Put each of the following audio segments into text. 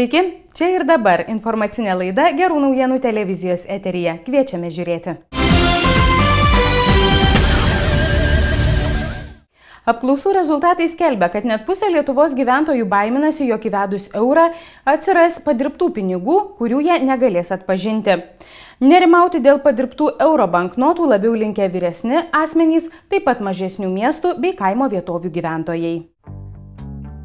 Sveiki, čia ir dabar informacinė laida Gerų naujienų televizijos eteryje. Kviečiame žiūrėti. Apklausų rezultatai skelbia, kad net pusė Lietuvos gyventojų baiminasi, jog įvedus eurą atsiras padirbtų pinigų, kurių jie negalės atpažinti. Nerimauti dėl padirbtų euro banknotų labiau linkę vyresni asmenys, taip pat mažesnių miestų bei kaimo vietovių gyventojai.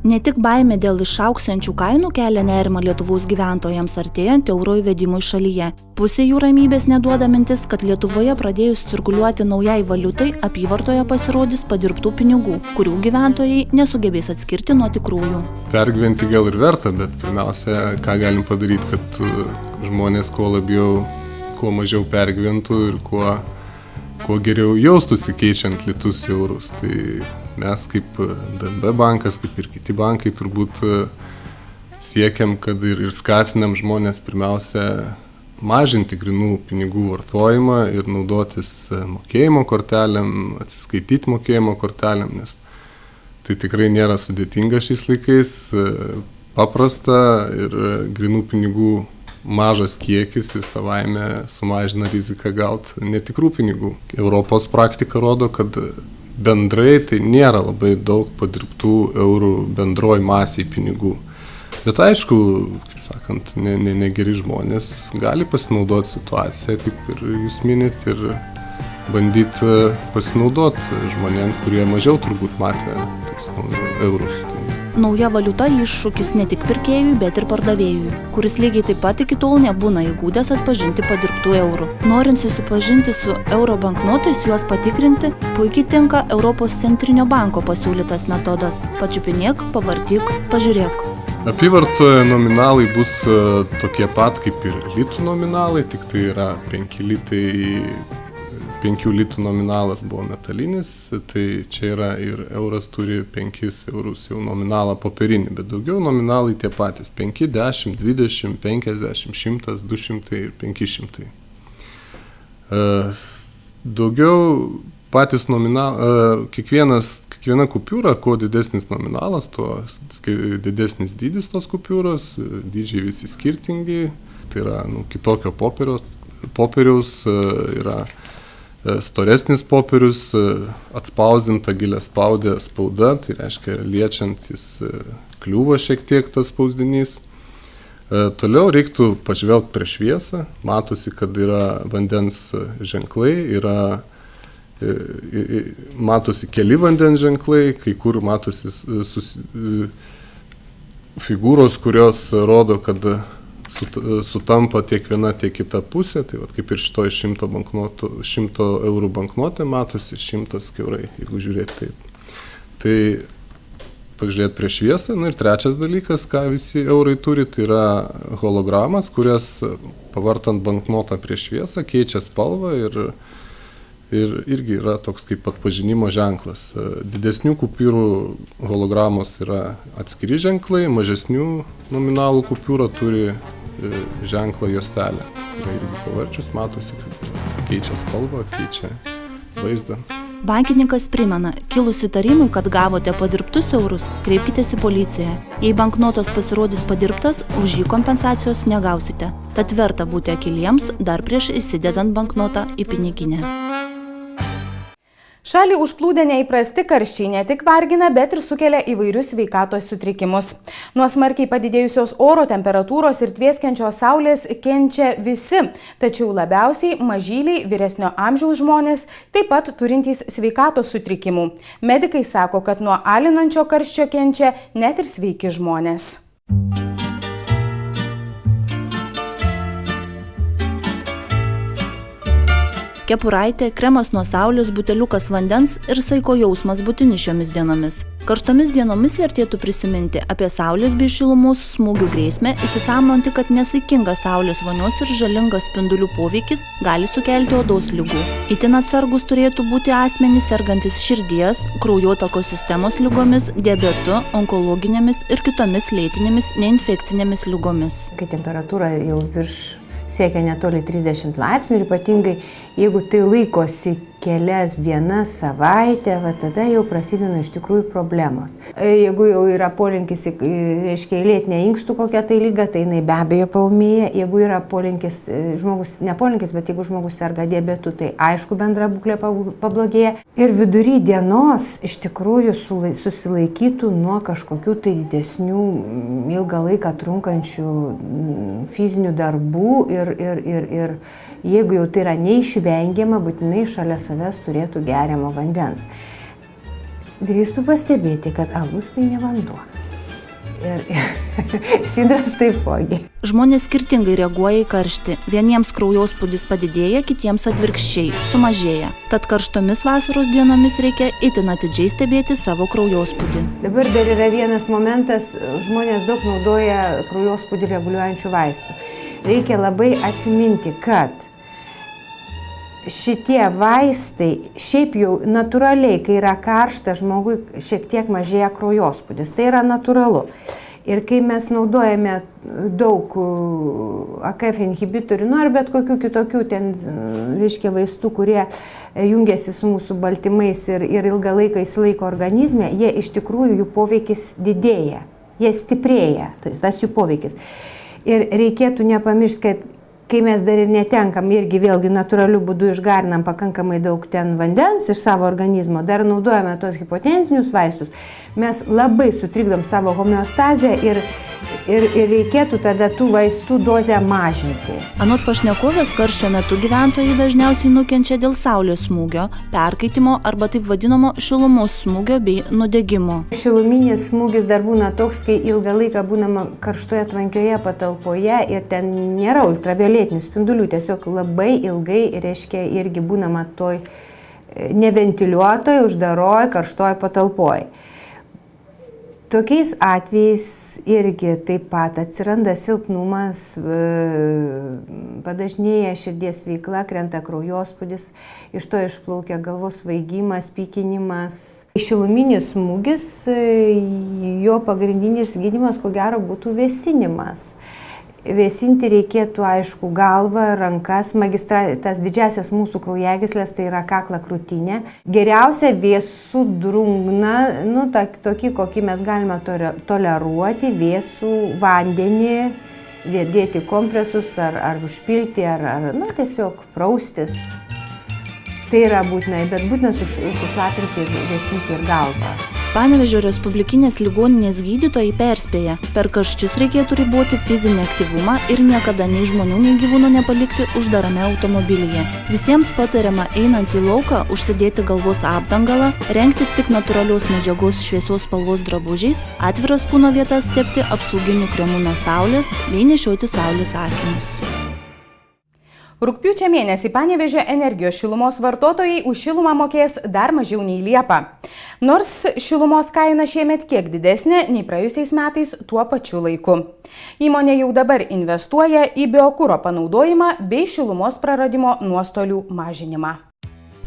Ne tik baimė dėl išaugsiančių kainų kelia nerimą Lietuvos gyventojams artėjant euro įvedimui šalyje. Pusė jų ramybės neduoda mintis, kad Lietuvoje pradėjus cirkuliuoti naujai valiutai, apyvartoje pasirodys padirbtų pinigų, kurių gyventojai nesugebės atskirti nuo tikrųjų. Pergyventi gal ir verta, bet pirmiausia, ką galim padaryti, kad žmonės kuo mažiau pergyventų ir kuo geriau jaustųsi keičiant litus į eurus. Tai mes kaip DNB bankas, kaip ir kiti bankai turbūt siekiam, kad ir skatinam žmonės pirmiausia mažinti grynų pinigų vartojimą ir naudotis mokėjimo kortelėm, atsiskaityti mokėjimo kortelėm, nes tai tikrai nėra sudėtinga šiais laikais, paprasta ir grynų pinigų mažas kiekis į savaime sumažina riziką gauti netikrų pinigų. Europos praktika rodo, kad bendrai tai nėra labai daug padirbtų eurų bendroj masiai pinigų. Bet aišku, kaip sakant, negeri žmonės gali pasinaudoti situaciją, kaip ir jūs minit, ir bandyti pasinaudoti žmonėms, kurie mažiau turbūt matė eurus. Nauja valiuta iššūkis ne tik pirkėjui, bet ir pardavėjui, kuris lygiai taip pat iki tol nebūna įgūdęs atpažinti padirbtų eurų. Norint susipažinti su euro banknotais, juos patikrinti, puikiai tinka Europos centrinio banko pasiūlytas metodas. Pačiupinėk, pavartyk, pažiūrėk. Apyvartoje nominalai bus tokie pat kaip ir litų nominalai, tik tai yra 5 litų nominalas buvo metalinis, tai čia yra ir euras turi 5 eurus jau nominalą popierinį, bet daugiau nominalai tie patys 5, 10, 20, 50, 100, 200 ir 500. Daugiau patys kiekviena kupiūra, kuo didesnis nominalas, tuo didesnis dydis tos kupiūros, dydžiai visi skirtingi, tai yra kitokio popieriaus, yra storesnis popierius, atspausdinta giliaspaudę spauda, tai reiškia liečiantis kliūva šiek tiek tas spausdinys. Toliau reiktų pažvelgti prieš šviesą, matosi, kad yra vandens ženklai, matosi keli vandens ženklai, kai kur matosi figūros, kurios rodo, kad sutampa tiek viena, tiek kita pusė, tai kaip ir šitoj 100 eurų banknotė matosi 100 kiaurai, jeigu žiūrėti taip. Tai pažiūrėti prieš šviesą. Ir trečias dalykas, ką visi eurai turi, tai yra hologramas, kurias pavartant banknotą prieš šviesą keičia spalvą ir irgi yra toks kaip atpažinimo ženklas. Didesnių kupiūrų hologramos yra atskiri ženklai, mažesnių nominalų kupiūra turi ženklą juostelę. Ir irgi pavarčius matosi, kad keičia spalvą, keičia vaizdą. Bankininkas primena, kilus įtarimui, kad gavote padirbtus eurus, kreipkitės į policiją. Jei banknotas pasirodys padirbtas, už jį kompensacijos negausite. Tad verta būti akyliems dar prieš įsidedant banknotą į piniginę. Šalį užplūdę neįprasti karščiai ne tik vargina, bet ir sukelia įvairius sveikatos sutrikimus. Nuo smarkiai padidėjusios oro temperatūros ir tvieskiančios saulės kenčia visi, tačiau labiausiai mažyliai, vyresnio amžiaus žmonės, taip pat turintys sveikatos sutrikimų. Medikai sako, kad nuo alinančio karščio kenčia net ir sveiki žmonės. Kepuraitė, kremas nuo saulės, buteliukas vandens ir saiko jausmas būtini šiomis dienomis. Karštomis dienomis vertėtų prisiminti apie saulės bei šilumos smūgių grėsmę, įsisąmoninti, kad nesaikingas saulės vonios ir žalingas spindulių poveikis gali sukelti odos ligų. Itin atsargus turėtų būti asmenys sergantis širdies, kraujotakos sistemos ligomis, diabetu, onkologinėmis ir kitomis lėtinėmis neinfekcinėmis ligomis. Kai temperatūra jau siekia netoli 30 laipsnių ir ypatingai jeigu tai laikosi kelias dienas, savaitę, va tada jau prasideda iš tikrųjų problemos. Jeigu jau yra polinkis, reiškia, lėtinė inkstų kokia tai lyga, tai jinai be abejo paūmėja. Jeigu yra polinkis, žmogus, ne polinkis, bet jeigu žmogus serga diabetu, tai aišku bendra būklė pablogėja. Ir vidury dienos iš tikrųjų susilaikytų nuo kažkokių tai didesnių ilgą laiką trunkančių fizinių darbų ir jeigu jau tai yra neišvengiama, būtinai šalia savęs turėtų geriamo vandens. Drįstu pastebėti, kad alus tai ne vanduo. Ir sidras taipogi. Žmonės skirtingai reaguoja į karštį. Vieniems kraujospūdis padidėja, kitiems atvirkščiai sumažėja. Tad karštomis vasaros dienomis reikia itin atidžiai stebėti savo kraujospūdį. Dabar dar yra vienas momentas, žmonės daug naudoja kraujospūdį reguliuojančių vaistų. Reikia labai atsiminti, kad šitie vaistai šiaip jau natūraliai, kai yra karšta, žmogui šiek tiek mažėja kraujospūdis. Tai yra natūralu. Ir kai mes naudojame daug AKF inhibitorių, ar bet kokių kitokių ten, reiškia, vaistų, kurie jungiasi su mūsų baltymais ir ilgą laiką įsilaiko organizme, jie iš tikrųjų jų poveikis didėja, jie stiprėja, tas jų poveikis. Ir reikėtų nepamiršti, kad kai mes dar ir netenkam, irgi vėlgi natūraliu būdu išgarinam pakankamai daug ten vandens iš savo organizmo, dar naudojame tos hipotenzinius vaistus, mes labai sutrikdom savo homeostazę ir reikėtų tada tų vaistų dozę mažinti. Anot pašnekovės, karščio metu gyventojai dažniausiai nukenčia dėl saulės smūgio, perkaitimo arba taip vadinamo šilumos smūgio bei nudegimo. Šiluminis smūgis dar būna toks, kai ilgą laiką būnama karštoje tvankioje patalpoje ir ten nėra ultravioletinių spindulių, tiesiog labai ilgai, reiškia, irgi būnama toj neventiliuotoj, uždaroj, karštoj patalpoj. Tokiais atvejais irgi taip pat atsiranda silpnumas, padažnėja širdies veikla, krenta kraujospūdis, iš to išplaukia galvos svaigimas, pykinimas. Šiluminis smūgis, jo pagrindinis gydymas, ko gero, būtų vėsinimas. Vėsinti reikėtų, aišku, galvą, rankas, tas didžiasias mūsų kraujagyslės, tai yra kaklą, krūtinę. Geriausia vėsų drungną, tokį, kokį mes galime toleruoti, vėsų vandenį, dėti kompresus ar užpilti, ar tiesiog praustis. Tai yra būtinai, bet būtina sušlapinti, vėsinti ir galvą. Panevėžio Respublikinės ligoninės gydytojai perspėja, per karščius reikėtų riboti fizinį aktyvumą ir niekada nei žmonių, nei gyvūnų nepalikti uždarame automobilyje. Visiems patariama einant į lauką užsidėti galvos apdangalą, rengtis tik natūralios medžiagos šviesios spalvos drabužiais, atviras kūno vietas tepti apsauginiu kremu nuo saulės bei nešioti saulės akinius. Rugpjūčio mėnesį Panevėžio energijos šilumos vartotojai už šilumą mokės dar mažiau nei Liepą. Nors šilumos kaina šiemet kiek didesnė nei praėjusiais metais tuo pačiu laiku. Įmonė jau dabar investuoja į biokuro panaudojimą bei šilumos praradimo nuostolių mažinimą.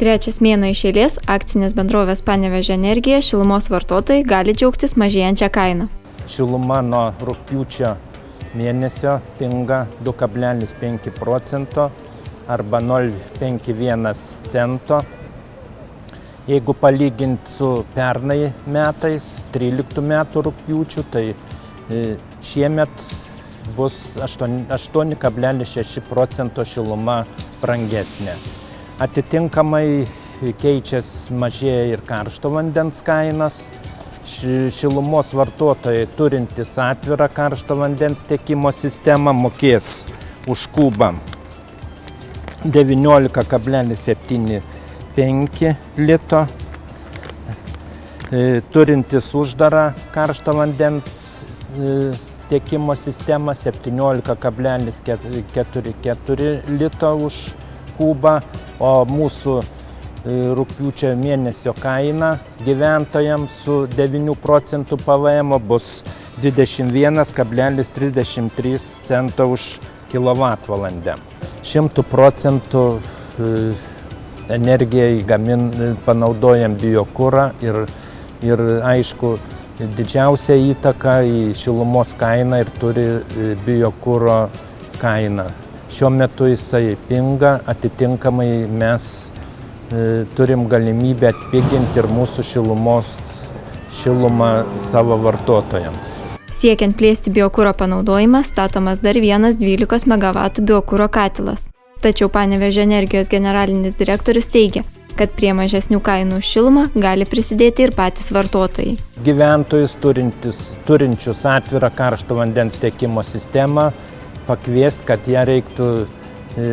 Trečias mėnuo iš eilės akcinės bendrovės Panevėžio energija šilumos vartotojai gali džiaugtis mažėjančią kainą. Šiluma nuo rugpjūčio mėnesio pinga 2,5% arba 0,51 cento. Jeigu palyginti su pernai metais, 13 metų rugpjūčiu, tai šiemet bus 8,6% šiluma brangesnė. Atitinkamai keičiasi mažėja ir karšto vandens kainos. Šilumos vartotojai turintys atvirą karšto vandens tiekimo sistemą mokės už kubą 19,75 lito, turintys uždarą karšto vandens tiekimo sistemą 17,44 lito už kubą, o mūsų rugpjūčio mėnesio kaina gyventojams su 9% PVM bus 21,33 cento už kilovatvalandę. 100% energijai panaudojam biokurą ir aišku, didžiausia įtaka į šilumos kainą ir turi biokuro kaina. Šiuo metu jisai pinga, atitinkamai mes turim galimybę atpiginti ir mūsų šilumą savo vartotojams. Siekiant plėsti biokuro panaudojimą, statomas dar vienas 12 MW biokuro katilas. Tačiau Panevėžio energijos generalinis direktorius teigia, kad prie mažesnių kainų už šilumą gali prisidėti ir patys vartotojai. Gyventojus turinčius atvirą karšto vandens tiekimo sistemą pakviesti, kad ją reiktų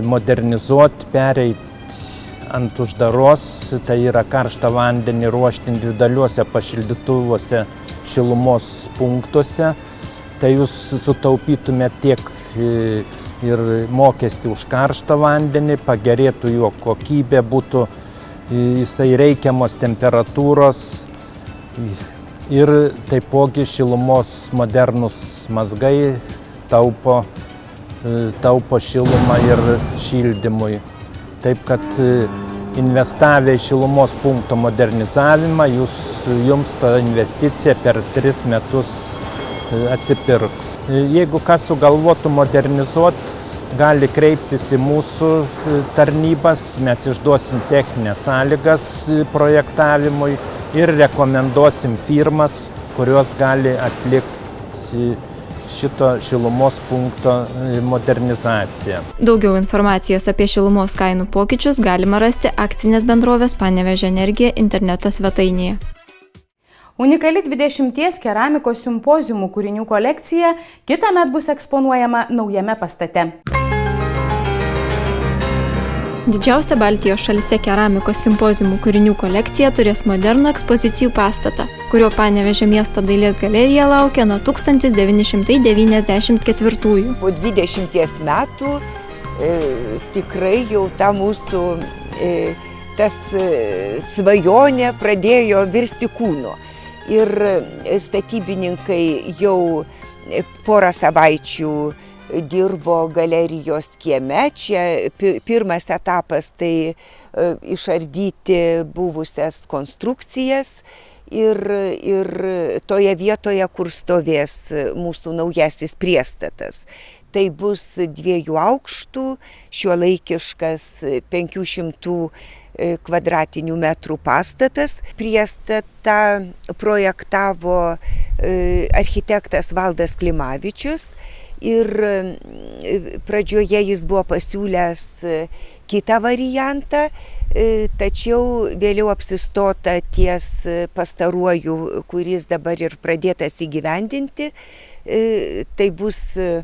modernizuoti, pereiti ant uždaros, tai yra karštą vandenį ruošti individualiuose pašildytuvuose šilumos punktuose. Tai jūs sutaupytumėte tiek ir mokestį už karštą vandenį, pagerėtų jo kokybė, būtų jisai reikiamos temperatūros ir taipogi šilumos modernus mazgai taupo šilumą ir šildymui. Taip kad investavę į šilumos punkto modernizavimą, jums ta investicija per 3 metus atsipirks. Jeigu kas sugalvotų modernizuoti, gali kreiptis į mūsų tarnybas, mes išduosim techninės sąlygas projektavimui ir rekomenduosim firmas, kurios gali atlikti šito šilumos punkto modernizaciją. Daugiau informacijos apie šilumos kainų pokyčius galima rasti akcinės bendrovės Panevėžio energija interneto svetainėje. Unikali 20 keramikos simpoziumų kūrinių kolekcija kitąmet bus eksponuojama naujame pastate. Didžiausia Baltijos šalyse keramikos simpoziumų kūrinių kolekcija turės modernų ekspozicijų pastatą, kurio Panevėžio miesto dailės galerija laukia nuo 1994. Po 20 metų tikrai jau ta mūsų svajonė pradėjo virsti kūnu. Ir statybininkai jau porą savaičių dirbo galerijos kieme. Čia pirmas etapas tai išardyti buvusias konstrukcijas ir toje vietoje, kur stovės mūsų naujasis priestatas. Tai bus 2 aukštų, šiuolaikiškas 500 kvadratinių metrų pastatas. Priestatą projektavo architektas Valdas Klimavičius. Ir pradžioje jis buvo pasiūlęs kitą variantą, tačiau vėliau apsistota ties pastaruoju, kuris dabar ir pradėtas įgyvendinti. Tai bus 2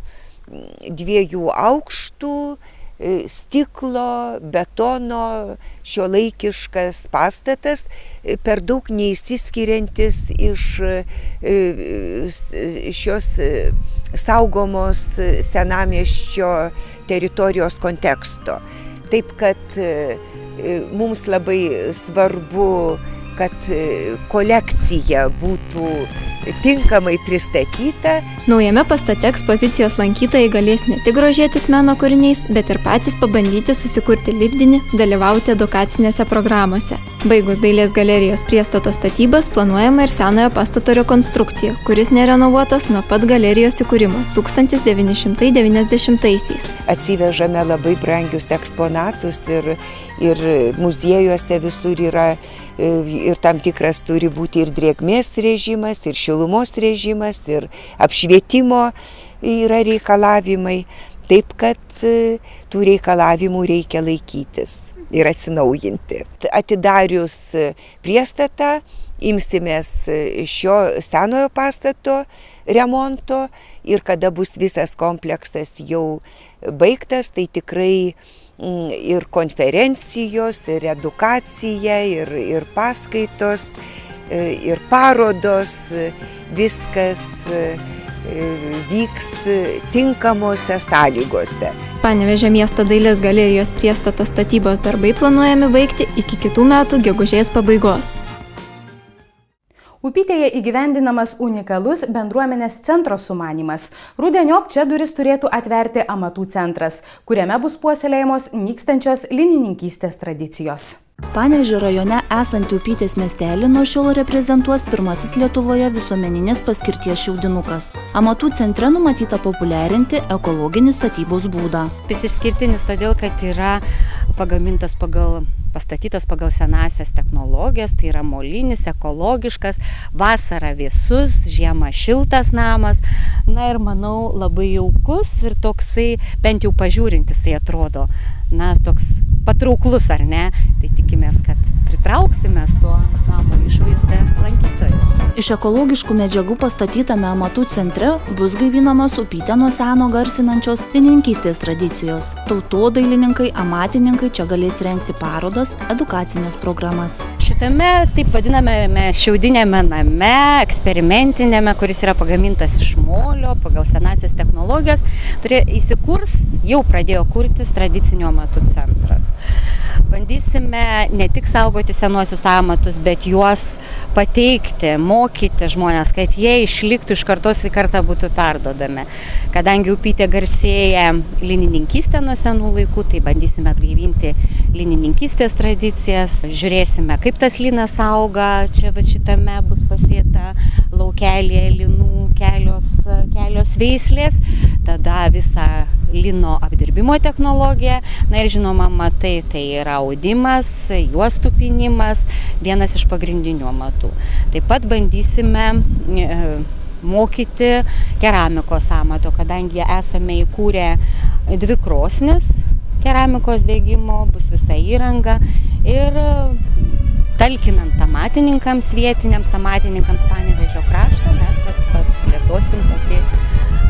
aukštų, stiklo, betono, šiuolaikiškas pastatas, per daug neįsiskiriantis iš šios saugomos senamiesčio teritorijos konteksto. Taip kad mums labai svarbu, kad kolekcija būtų tinkamai pristatyta. Naujame pastate ekspozicijos lankytojai galės ne tik grožėtis meno kūriniais, bet ir patys pabandyti susikurti lipdinį, dalyvauti edukacinėse programose. Baigus dailės galerijos priestato statybas, planuojama ir senojo pastato rekonstrukcija, kuris nerenovuotas nuo pat galerijos įkūrimo 1990-aisiais. Atsivežame labai brangius eksponatus ir muziejuose visur yra ir tam tikras turi būti ir drėgmės režimas, ir šilumos režimas, ir apšvietimo yra reikalavimai. Taip, kad tų reikalavimų reikia laikytis ir atsinaujinti. Atidarius priestatą, imsimės šio senojo pastato remonto ir kada bus visas kompleksas jau baigtas, tai tikrai ir konferencijos, ir edukacija, ir paskaitos, ir parodos, viskas vyks tinkamose sąlygose. Panevėžio miesto dailės galerijos priestato statybos darbai planuojami baigti iki kitų metų gegužės pabaigos. Upytėje įgyvendinamas unikalus bendruomenės centro sumanymas. Rudeniop čia duris turėtų atverti amatų centras, kuriame bus puoselėjamos nykstančios linininkystės tradicijos. Panevėžio rajone esantį Upytės miestelį nuo šiol reprezentuos pirmasis Lietuvoje visuomeninės paskirties šiaudinukas. Amatų centre numatyta populiarinti ekologinį statybos būdą. Jis išskirtinis todėl, kad yra pagamintas pagal pastatytas pagal senasias technologijas, tai yra molinis, ekologiškas, vasara vėsus, žiema šiltas namas. Na ir manau labai jaukus ir toksai, bent jau pažiūrintis, tai atrodo, na, toks patrauklus, ar ne? Tai tikimės, kad pritrauksime tuo namo išvaizdą lankytojus. Iš ekologiškų medžiagų pastatytame amatų centre bus gaivinamos Upytę nuo seno garsinančios linininkystės tradicijos. Tautodailininkai, amatininkai čia galės rengti parodas, edukacinės programas. Šitame, taip vadiname, šiaudinėme name, eksperimentinėme, kuris yra pagamintas iš molio, pagal senasias technologijas, įsikurs, jau pradėjo kurtis tradicinių amatų centras. Bandysime ne tik saugoti senuosius amatus, bet juos pateikti, mokyti žmonės, kad jie išliktų iš kartos į kartą būtų perdodami. Kadangi Upytė garsėja linininkystę nuo senų laikų, tai bandysime atgaivinti linininkystės tradicijas. Žiūrėsime, kaip tas linas auga, čia šitame bus pasėta laukelėje linų kelios veislės, tada visa lino apdirbimo technologija, na ir žinoma, matai, tai yra audimas, juostų pynimas, vienas iš pagrindinių amatų. Taip pat bandysime mokyti keramikos amato, kadangi esame įkūrę 2 krosnis keramikos degimo, bus visa įranga ir talkinant amatininkams, vietiniams amatininkams Panevėžio krašto, mes plėtosim tokį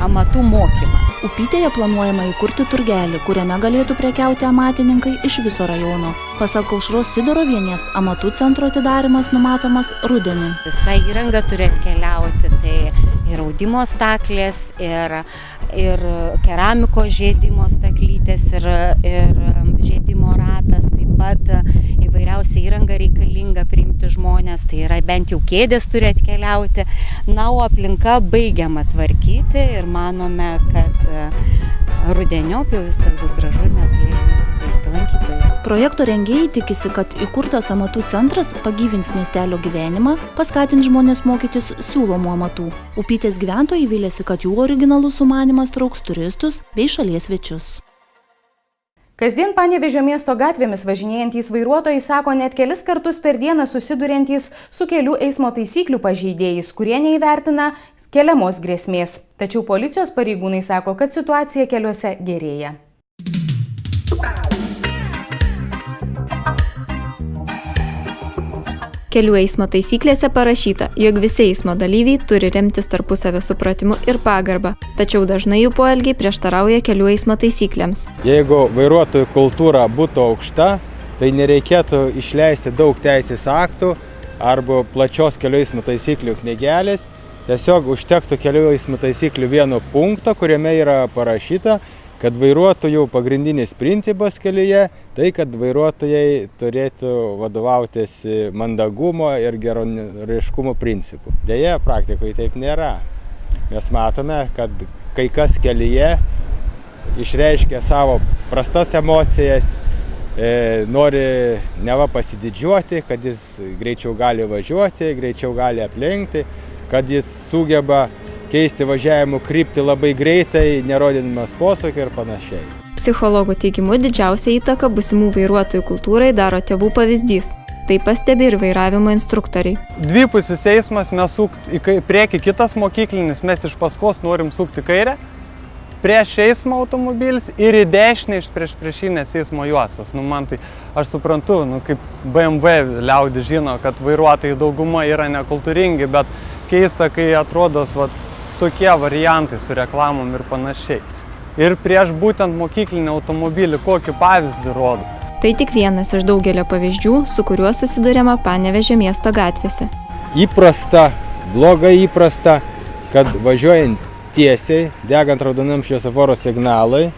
amatų mokymą. Upytėje planuojama įkurti turgelį, kuriame galėtų prekiauti amatininkai iš viso rajono. Pasak Aušros Sidorovienės, amatų centro atidarymas numatomas rudenį. Visa įranga turi atkeliauti, tai ir audimo staklės, ir keramikos žiedimo staklytės, ir žiedimo ratas, taip pat įvairiausia įranga reikalinga priimti žmonės, tai yra bent jau kėdės turi atkeliauti. Na, o aplinka baigiama tvarkyti ir manome, kad rudeniop jau viskas bus gražu ir mes galėsime sukviesti lankytojus. Projekto rengėjai tikisi, kad įkurtas amatų centras pagyvins miestelio gyvenimą, paskatins žmonės mokytis siūlomų amatų. Upytės gyventojai vylėsi, kad jų originalus sumanymas trauks turistus bei šalies svečius. Kasdien Panevėžio miesto gatvėmis važinėjantys vairuotojai sako net kelis kartus per dieną susiduriantys su kelių eismo taisyklių pažeidėjais, kurie neįvertina keliamos grėsmės. Tačiau policijos pareigūnai sako, kad situacija keliuose gerėja. Kelių eismo taisyklėse parašyta, jog visi eismo dalyviai turi remtis tarpusavio supratimu ir pagarbą, tačiau dažnai jų poelgiai prieštarauja kelių eismo taisyklėms. Jeigu vairuotojų kultūra būtų aukšta, tai nereikėtų išleisti daug teisės aktų arba plačios kelių eismo taisyklių knygelės, tiesiog užtektų kelių eismo taisyklių vieno punkto, kuriame yra parašyta, kad vairuotojų pagrindinis principas kelyje, tai kad vairuotojai turėtų vadovautis mandagumo ir geranoriškumo principų. Deja, praktikoje taip nėra. Mes matome, kad kai kas kelyje išreiškia savo prastas emocijas, nori neva pasididžiuoti, kad jis greičiau gali važiuoti, greičiau gali aplenkti, kad jis sugeba keisti važiavimo kryptį labai greitai, nerodydamas posūkio ir panašiai. Psichologų teigimu didžiausią įtaką būsimų vairuotojų kultūrai daro tėvų pavyzdys. Tai pastebi ir vairavimo instruktoriai. Dvipusis eismas, mes sukti į priekį kitas mokyklinis, mes iš paskos norim sukti kairę, prieš eismo automobilis ir į dešinę iš priešinės eismo juostos. Man tai, aš suprantu, kaip BMW liaudis žino, kad vairuotojai dauguma yra nekultūringi, bet keista, kai atrodo tokie variantai su reklamom ir panašiai. Ir prieš būtent mokyklinį automobilį kokį pavyzdį rodo. Tai tik vienas iš daugelio pavyzdžių, su kuriuo susiduriama Panevėžio miesto gatvėse. Įprasta, blogai įprasta, kad važiuojant tiesiai, degant raudonam šviesoforo signalui,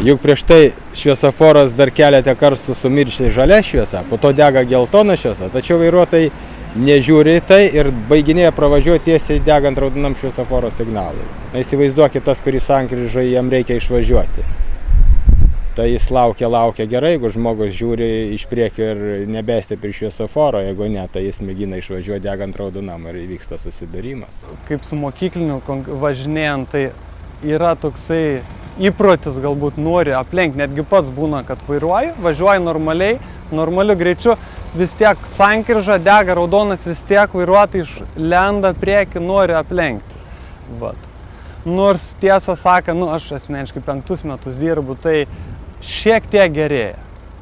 juk prieš tai šviesoforas dar keletą kartų sumiršė žalia šviesa, po to dega geltona šviesa, tačiau vairuotojai nežiūri į tai ir baiginėja pravažiuoti tiesiai degant raudonam šviesoforo signalui. Įsivaizduokit tas, kuris sankryžoje jam reikia išvažiuoti. Tai jis laukia gerai, jeigu žmogus žiūri iš priekio ir nebestebi šviesoforo, jeigu ne, tai jis mėgina išvažiuoti degant raudonam ir įvyksta susidūrimas. Kaip su mokykliniu važinėjant, tai yra toksai įprotis, galbūt nori aplenkti, netgi pats būna, kad vairuoju, važiuoju normaliai, normaliu greičiu, vis tiek sankryža dega raudonas, vis tiek vairuotojai lenda prieki, nori aplenkti. Vat. Nors tiesą sakant, aš asmeniškai 5 metus dirbu, tai šiek tiek gerėja.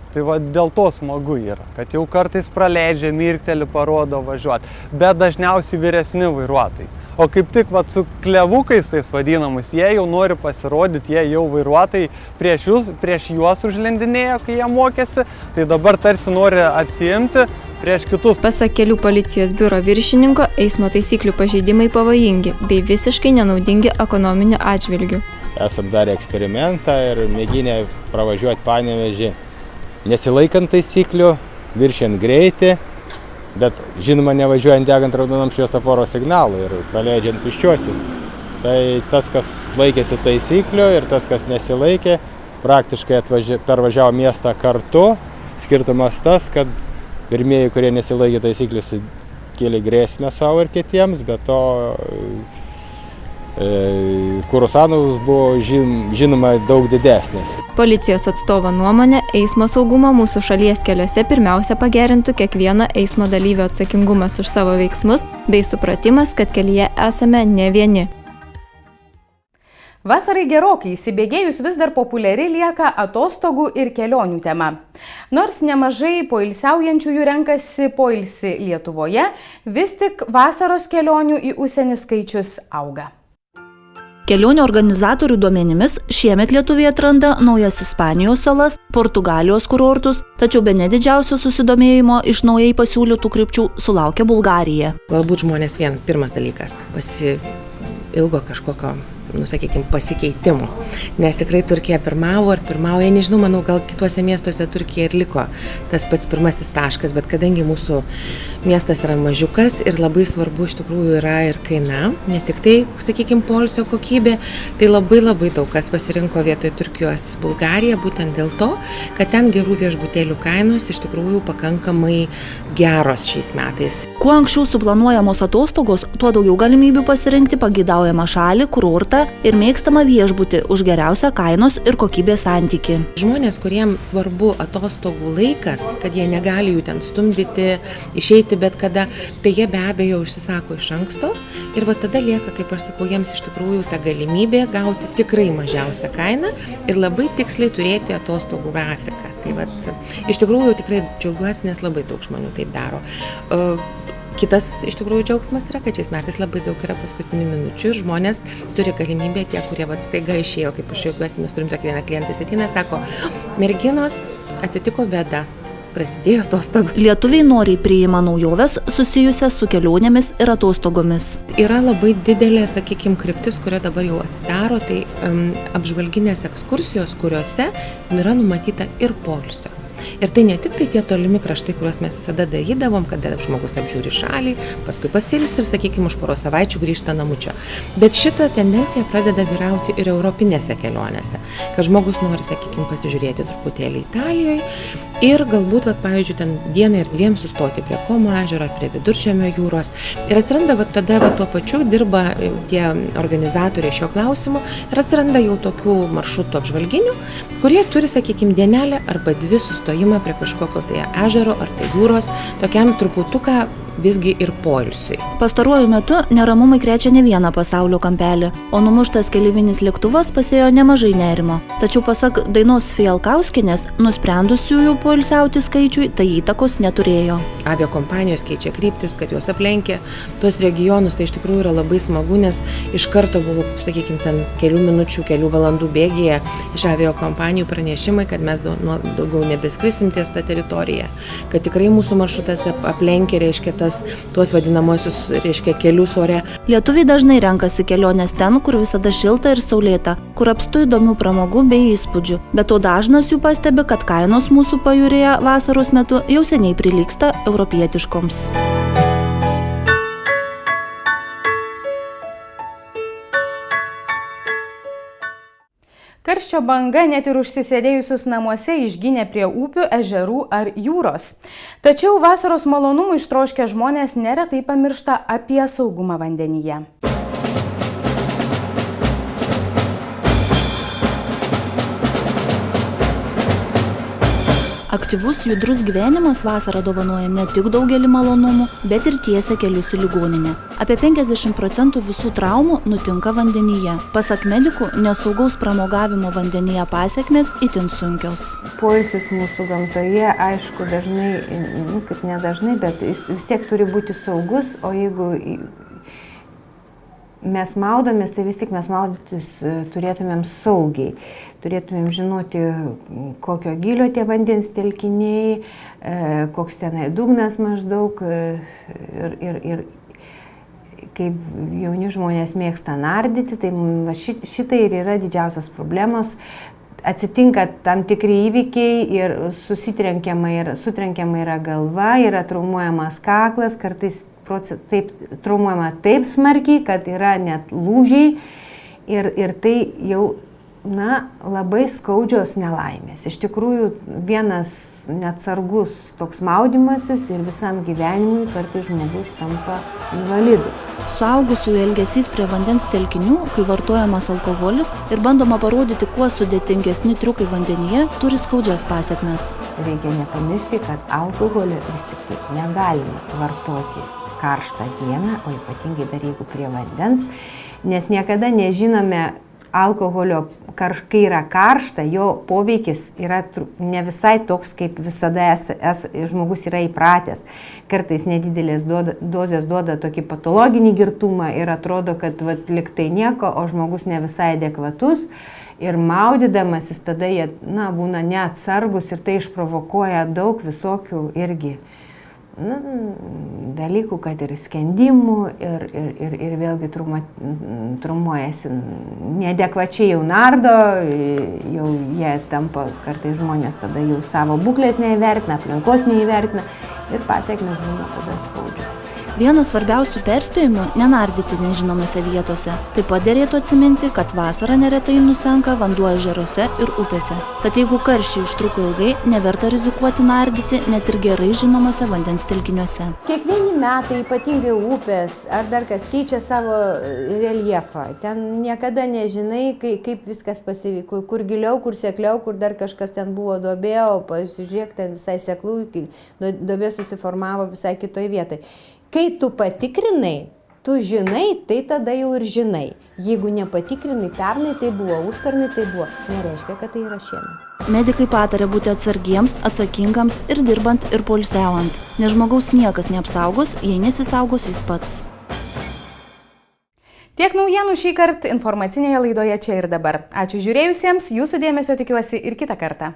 Tai va dėl to smagu yra, kad jau kartais praleidžia, mirkteli, parodo važiuoti, bet dažniausiai vyresni vairuotojai. O kaip tik va, su klevukais tais vadinamus, jie jau nori pasirodyti, jie jau vairuotojai prieš juos užlendinėjo, kai jie mokėsi, tai dabar tarsi nori atsiimti prieš kitus. Pasak Kelių policijos biuro viršininko, eismo taisyklių pažeidimai pavojingi bei visiškai nenaudingi ekonominiu atžvilgiu. Esam darę eksperimentą ir mėginę pravažiuoti Panevėžį nesilaikant taisyklių, viršint greitį, bet žinoma nevažiuojant degant raudonam šviesoforo signalui ir praleidžiant pėsčiuosius. Tai tas, kas laikėsi taisyklių ir tas, kas nesilaikė, praktiškai pervažiavo miestą kartu. Skirtumas tas, kad pirmieji, kurie nesilaikė taisyklių, kėlė grėsmę savo ir kitiems, bet to kuro sąnaudos buvo žinoma daug didesnės. Policijos atstovo nuomonė, eismo saugumo mūsų šalies keliuose pirmiausia pagerintų kiekvieno eismo dalyvio atsakingumas už savo veiksmus bei supratimas, kad kelyje esame ne vieni. Vasarai gerokai įsibėgėjus vis dar populiari lieka atostogų ir kelionių tema. Nors nemažai poilsiaujančiųjų renkasi poilsį Lietuvoje, vis tik vasaros kelionių į užsienį skaičius auga. Kelionių organizatorių duomenimis šiemet Lietuvoje atranda naujas Ispanijos salas, Portugalijos kurortus, tačiau bene didžiausio susidomėjimo iš naujai pasiūlytų krypčių sulaukia Bulgarija. Galbūt žmonės pirmas dalykas pasiilgo kažkokio, sakykime, pasikeitimų, nes tikrai Turkija pirmauja, nežinau, manau, gal kituose miestuose Turkija ir liko tas pats pirmasis taškas, bet kadangi mūsų miestas yra mažiukas ir labai svarbu iš tikrųjų yra ir kaina, ne tik tai, sakykime, poilsio kokybė, tai labai daug kas pasirinko vietoj Turkijos Bulgariją, būtent dėl to, kad ten gerų viešbutėlių kainos iš tikrųjų pakankamai geros šiais metais. Kuo anksčiau suplanuojamos atostogos, tuo daugiau galimybių pasirinkti pageidaujamą šalį, kurortą ir mėgstamą viešbutį už geriausią kainos ir kokybės santykį. Žmonės, kuriems svarbu atostogų laikas, kad jie negali jų ten stumdyti, išeiti bet kada, tai jie be abejo užsisako iš anksto ir va tada lieka, kaip aš sakau, jiems iš tikrųjų ta galimybė gauti tikrai mažiausią kainą ir labai tiksliai turėti atostogų grafiką. Tai va, iš tikrųjų tikrai džiaugiuosi, nes labai daug žmonių taip daro. Kitas iš tikrųjų džiaugsmas yra, kad šiais metais labai daug yra paskutinių minučių ir žmonės turi galimybę, tie, kurie staiga išėjo, kaip aš jaugiuosi, mes turim tokį vieną klientą, jis ateina, sako, merginos, atsitiko bėda, prasidėjo atostogų. Lietuviai noriai priima naujoves susijusias su kelionėmis ir atostogomis. Yra labai didelė, sakykime, kryptis, kuria dabar jau atsidaro, tai apžvalginės ekskursijos, kuriuose yra numatyta ir poilsio. Ir tai ne tik tai tie tolimi kraštai, kuriuos mes visada darydavom, kada žmogus apžiūri šalį, paskui pasilsi ir, sakykime, už poros savaičių grįžta namučio. Bet šita tendencija pradeda vyrauti ir europinėse kelionėse, kad žmogus nori, sakykime, pasižiūrėti truputėlį Italijoje ir galbūt, pavyzdžiui, ten dieną ir dviem sustoti prie Komo ežero ar prie Viduržemio jūros. Ir atsiranda tada tuo pačiu dirba tie organizatoriai šio klausimo ir atsiranda jau tokių maršrutų apžvalginių, kurie turi, sakykime, dienelę arba dvi sustojimą prie kažkokio tai ežero ar tai jūros, tokiam truputuką visgi ir poilsiui. Pastaruoju metu neramumai krečia ne vieną pasaulio kampelį, o numuštas keleivinis lėktuvas pasėjo nemažai nerimo. Tačiau pasak Dainos Fijalkauskienės, nusprendusiųjų poilsiauti skaičiui tai įtakos neturėjo. Aviakompanijos keičia kryptis, kad juos aplenkė tuos regionus, tai iš tikrųjų yra labai smagu, nes iš karto buvo, sakykime, ten kelių minučių, kelių valandų bėgyje iš aviakompanijų pranešimai, kad mes daugiau nebeskrisim ties tą teritoriją, kad tikrai mūsų maršrutas aplenkė, reiškia, tuos vadinamosius, reiškia, kelius ore. Lietuviai dažnai renkasi kelionės ten, kur visada šilta ir saulėta, kur apstu įdomių pramogų bei įspūdžių. Bet to dažnas jų pastebi, kad kainos mūsų pajūryje vasaros metu jau seniai prilygsta europietiškoms. Karščio banga net ir užsisėdėjusius namuose išginė prie upių, ežerų ar jūros. Tačiau vasaros malonumų ištroškę žmonės neretai pamiršta apie saugumą vandenyje. Aktyvus, judrus gyvenimas vasarą dovanoja ne tik daugelį malonumų, bet ir tiesia kelius į ligoninę. Apie 50% visų traumų nutinka vandenyje. Pasak medikų, nesaugaus pramogavimo vandenyje pasekmės itin sunkios. Poilsis mūsų gamtoje, aišku, dažnai, kaip nedažnai, bet jis vis tiek turi būti saugus, o jeigu mes maudomės, tai vis tik mes maudytis turėtumėm saugiai. Turėtumėm žinoti, kokio gylio tie vandens telkiniai, koks tenai dugnas maždaug ir kaip jauni žmonės mėgsta nardyti, tai šitai ir yra didžiausios problemos. Atsitinka tam tikri įvykiai ir sutrenkiama yra galva, yra traumuojamas kaklas, kartais traumuojama taip smarkiai, kad yra net lūžiai ir tai jau labai skaudžios nelaimės. Iš tikrųjų, vienas neatsargus toks maudymasis ir visam gyvenimui kartais žmogus tampa invalidu. Suaugusiųjų elgesys prie vandens telkinių, kai vartojamas alkoholis ir bandoma parodyti, kuo sudėtingesni triukai vandenyje, turi skaudžias pasekmes. Reikia nepamiršti, kad alkoholį vis tik tai negalima vartoti karštą dieną, o ypatingai dar jeigu prie vandens, nes niekada nežinome alkoholio, kai yra karšta, jo poveikis yra ne visai toks, kaip visada žmogus yra įpratęs. Kartais nedidelės dozės duoda tokį patologinį girtumą ir atrodo, kad lyg tai nieko, o žmogus ne visai adekvatus. Ir maudydamasis tada jie būna neatsargus ir tai išprovokuoja daug visokių irgi dalykų, kad ir skendimų ir vėlgi traumuojasi neadekvačiai jau nardo, jau jie tampa, kartais žmonės tada jau savo būklės neįvertina, aplinkos neįvertina ir pasekmės būna tada skaudžios. Vienas svarbiausių perspėjimų – nenardyti nežinomose vietose. Taip pat derėtų atsiminti, kad vasarą neretai nusenka vanduo ežeruose ir upėse. Tad jeigu karščiai užtruko ilgai, neverta rizikuoti nardyti net ir gerai žinomose vandens telkiniuose. Kiekvieni metai, ypatingai upės ar dar kas, keičia savo reljefą. Ten niekada nežinai, kaip viskas pasivyko, kur giliau, kur sekliau, kur dar kažkas ten buvo duobė, o pasižiūrėk, ten visai seklų, duobė susiformavo visai kitoj vietoj. Kai tu patikrinai, tu žinai, tai tada jau ir žinai. Jeigu nepatikrinai, pernai tai buvo, užpernai tai buvo, nereiškia, kad tai yra šiemet. Medikai patarė būti atsargiems, atsakingams ir dirbant ir poilsiaujant, nes žmogaus niekas neapsaugos, jei nesisaugos jis pats. Tiek naujienų šį kartą informacinėje laidoje Čia ir dabar. Ačiū žiūrėjusiems, jūsų dėmesio tikiuosi ir kitą kartą.